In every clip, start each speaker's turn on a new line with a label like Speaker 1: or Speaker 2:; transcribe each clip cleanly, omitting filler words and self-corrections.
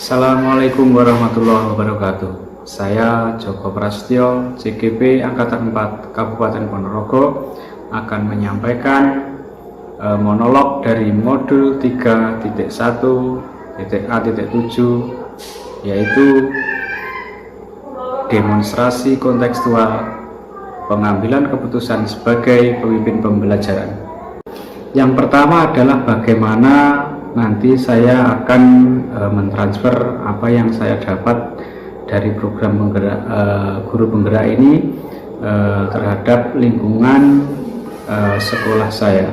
Speaker 1: Assalamualaikum warahmatullahi wabarakatuh. Saya Joko Prasetyo, CGP Angkatan 4 Kabupaten Ponorogo akan menyampaikan monolog dari modul 3.1.A.7, yaitu demonstrasi kontekstual pengambilan keputusan sebagai pemimpin pembelajaran. Yang pertama adalah bagaimana nanti saya akan mentransfer apa yang saya dapat dari program guru penggerak ini terhadap lingkungan sekolah saya.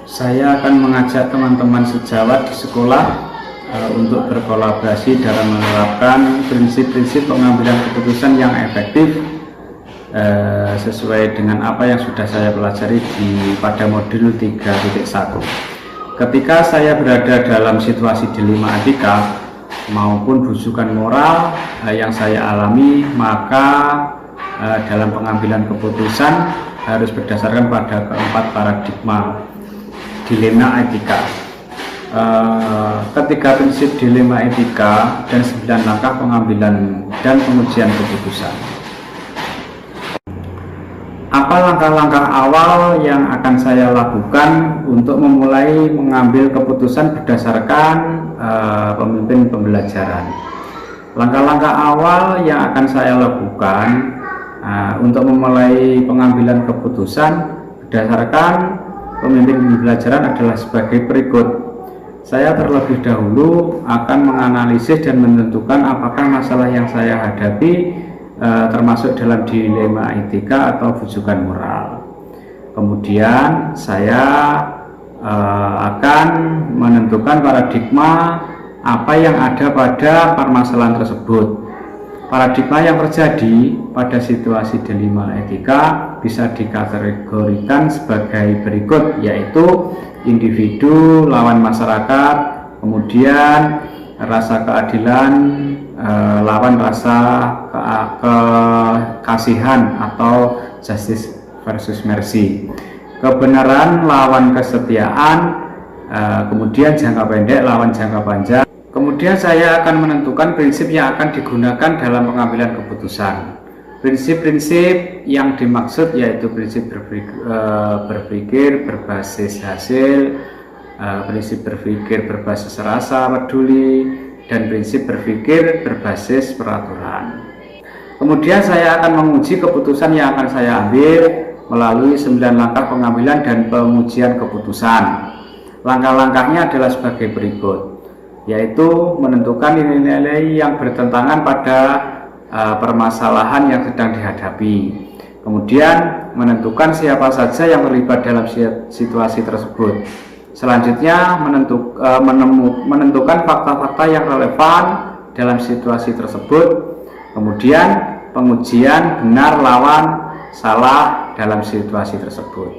Speaker 1: Saya akan mengajak teman-teman sejawat di sekolah untuk berkolaborasi dalam menerapkan prinsip-prinsip pengambilan keputusan yang efektif sesuai dengan apa yang sudah saya pelajari pada modul 3.1. Ketika saya berada dalam situasi dilema etika maupun rujukan moral yang saya alami, maka dalam pengambilan keputusan harus berdasarkan pada keempat paradigma dilema etika. Ketiga prinsip dilema etika dan 9 langkah pengambilan dan pengujian keputusan. Apa langkah-langkah awal yang akan saya lakukan untuk memulai mengambil keputusan berdasarkan pemimpin pembelajaran? Langkah-langkah awal yang akan saya lakukan untuk memulai pengambilan keputusan berdasarkan pemimpin pembelajaran adalah sebagai berikut. Saya terlebih dahulu akan menganalisis dan menentukan apakah masalah yang saya hadapi termasuk dalam dilema etika atau rujukan moral. Kemudian saya akan menentukan paradigma apa yang ada pada permasalahan tersebut. Paradigma yang terjadi pada situasi dilema etika bisa dikategorikan sebagai berikut, yaitu individu lawan masyarakat, kemudian rasa keadilan lawan rasa kekasihan atau justice versus mercy, kebenaran lawan kesetiaan, kemudian jangka pendek lawan jangka panjang. Kemudian saya akan menentukan prinsip yang akan digunakan dalam pengambilan keputusan. Prinsip-prinsip yang dimaksud yaitu prinsip berpikir berbasis hasil, prinsip berpikir berbasis rasa peduli, dan prinsip berpikir berbasis peraturan. Kemudian saya akan menguji keputusan yang akan saya ambil melalui 9 langkah pengambilan dan pengujian keputusan. Langkah-langkahnya adalah sebagai berikut, yaitu menentukan nilai-nilai yang bertentangan pada permasalahan yang sedang dihadapi. Kemudian menentukan siapa saja yang terlibat dalam situasi tersebut. Selanjutnya menentukan fakta-fakta yang relevan dalam situasi tersebut. Kemudian pengujian benar lawan salah dalam situasi tersebut.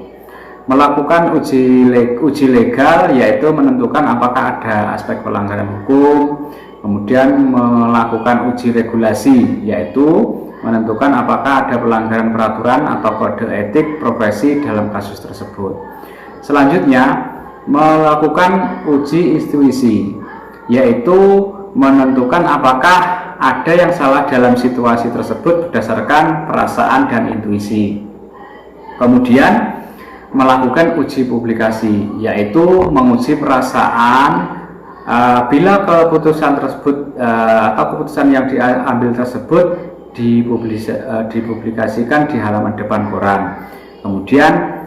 Speaker 1: Melakukan uji legal, yaitu menentukan apakah ada aspek pelanggaran hukum. Kemudian melakukan uji regulasi, yaitu menentukan apakah ada pelanggaran peraturan atau kode etik profesi dalam kasus tersebut. Selanjutnya melakukan uji intuisi, yaitu menentukan apakah ada yang salah dalam situasi tersebut berdasarkan perasaan dan intuisi. Kemudian melakukan uji publikasi, yaitu menguji perasaan bila keputusan tersebut atau keputusan yang diambil tersebut dipublikasikan di halaman depan koran. Kemudian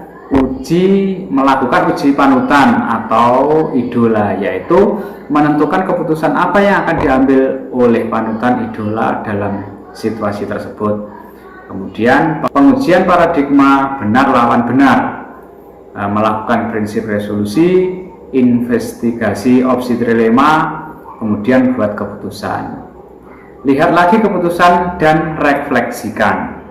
Speaker 1: melakukan uji panutan atau idola, yaitu menentukan keputusan apa yang akan diambil oleh panutan idola dalam situasi tersebut. Kemudian pengujian paradigma benar lawan benar, melakukan prinsip resolusi, investigasi opsi trilema, kemudian buat keputusan. Lihat lagi keputusan dan refleksikan.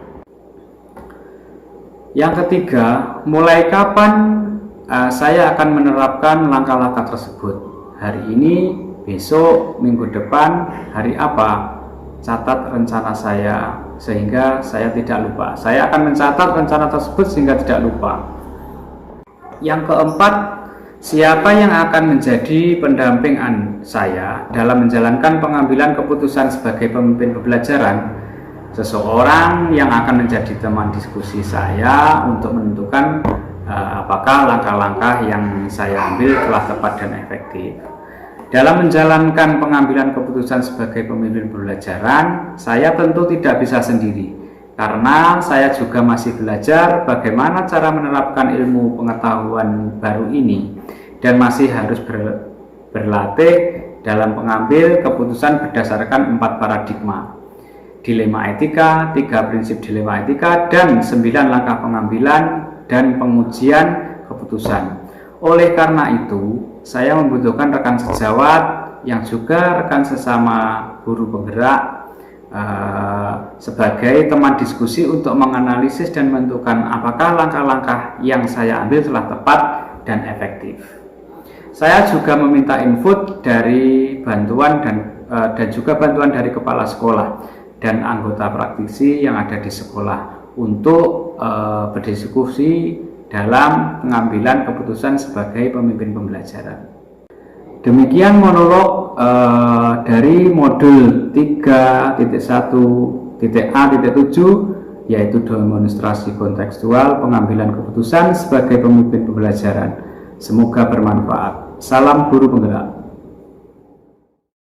Speaker 1: Yang ketiga, mulai kapan saya akan menerapkan langkah-langkah tersebut? Hari ini, besok, minggu depan, hari apa? Catat rencana saya sehingga saya tidak lupa. Saya akan mencatat rencana tersebut sehingga tidak lupa. Yang keempat, Siapa yang akan menjadi pendamping saya dalam menjalankan pengambilan keputusan sebagai pemimpin pembelajaran? Seseorang yang akan menjadi teman diskusi saya untuk menentukan apakah langkah-langkah yang saya ambil telah tepat dan efektif. Dalam menjalankan pengambilan keputusan sebagai pemimpin pembelajaran, saya tentu tidak bisa sendiri, karena saya juga masih belajar bagaimana cara menerapkan ilmu pengetahuan baru ini, dan masih harus berlatih dalam mengambil keputusan berdasarkan 4 paradigma: dilema etika, 3 prinsip dilema etika, dan 9 langkah pengambilan dan pengujian keputusan. Oleh karena itu, saya membutuhkan rekan sejawat yang juga rekan sesama guru penggerak sebagai teman diskusi untuk menganalisis dan menentukan apakah langkah-langkah yang saya ambil telah tepat dan efektif. Saya juga meminta input dari bantuan dan juga bantuan dari kepala sekolah dan anggota praktisi yang ada di sekolah untuk berdiskusi dalam pengambilan keputusan sebagai pemimpin pembelajaran. Demikian monolog dari modul 3.1.A.7, yaitu demonstrasi kontekstual pengambilan keputusan sebagai pemimpin pembelajaran. Semoga bermanfaat. Salam guru penggerak.